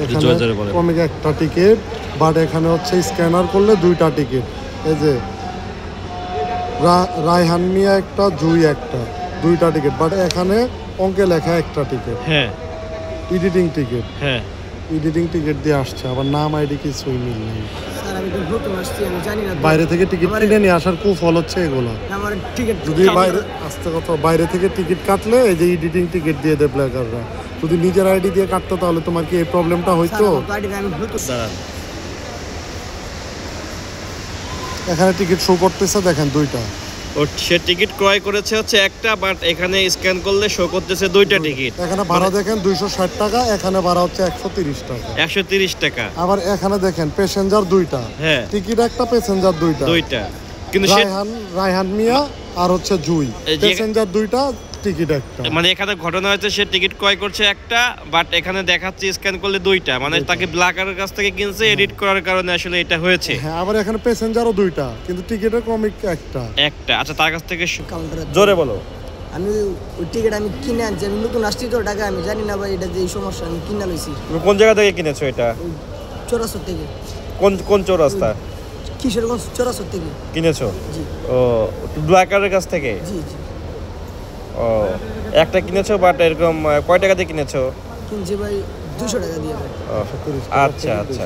এখানে কমিক একটা ticket, but এখানে হচ্ছে স্ক্যানার করলে দুইটা টিকিট। এই যে রায়হান মিয়া একটা, জুই একটা, দুইটা টিকিট, বাট এখানে অঙ্কে লেখা একটা টিকিট। হ্যাঁ, এডিটিং টিকিট। হ্যাঁ, এডিটিং টিকিট দিয়ে আসছে, আবার নাম আইডি কিছুই মিল নেই। স্যার আমি তো নতুন আসছি, আমি জানি না। বাইরে থেকে টিকিট কিনে নিয়ে আসার কুফল হচ্ছে এগুলো। আমার টিকিট যদি বাইরে আসতে কথা, বাইরে থেকে টিকিট কাটলে এই যে এডিটিং টিকিট দিয়ে দেয় ব্ল্যাকাররা, যদি নিজের আইডি দিয়ে কাটতো তাহলে তোমার কি এই প্রবলেমটা হইতো? আমি নতুন। এখানে টিকিট শো করতেছে, দেখেন দুইটা। ও সে টিকিট ক্রয় করেছে হচ্ছে একটা, বাট এখানে স্ক্যান করলে শো করতেছে দুইটা টিকিট। এখানে ভাড়া দেখেন 260 টাকা, এখানে ভাড়া হচ্ছে 130 টাকা। 130 টাকা। আবার এখানে দেখেন প্যাসেঞ্জার দুইটা, হ্যাঁ, টিকিট একটা, প্যাসেঞ্জার দুইটা। কিন্তু রায়হান মিয়া আর হচ্ছে জুই, প্যাসেঞ্জার দুইটা, টিকিট একটা। মানে এখানে ঘটনা হয়েছে সে টিকিট ক্রয় করছে একটা, বাট এখানে দেখাচ্ছে স্ক্যান করলে দুইটা, মানে তাকে ব্ল্যাকারের কাছ থেকে কিনছে, এডিট করার কারণে আসলে এটা হয়েছে। হ্যাঁ, আবার এখানে প্যাসেঞ্জারও দুইটা, কিন্তু টিকিটের কমিক একটা। আচ্ছা, তার কাছ থেকে কাউন্টারে জোরে বলো। আমি ওই টিকিট আমি কিনে আনছি, আমি নতুন আসছি তো ঢাকা, আমি জানি না ভাই এটা যে এই সমস্যা, আমি কিনে লইছি। তুমি কোন জায়গা থেকে কিনেছো এটা? চৌরাস্তা থেকে। কোন চৌরাস্তা? কিশোরগঞ্জ চৌরাস্তা থেকে কিনেছো? জি। ও, ব্ল্যাকারের কাছ থেকে? জি জি। ও, একটা কিনেছো, বাট এরকম কয় টাকা দিয়ে কিনেছো? কিনছি ভাই 200 টাকা দিয়ে ভাই। আচ্ছা আচ্ছা।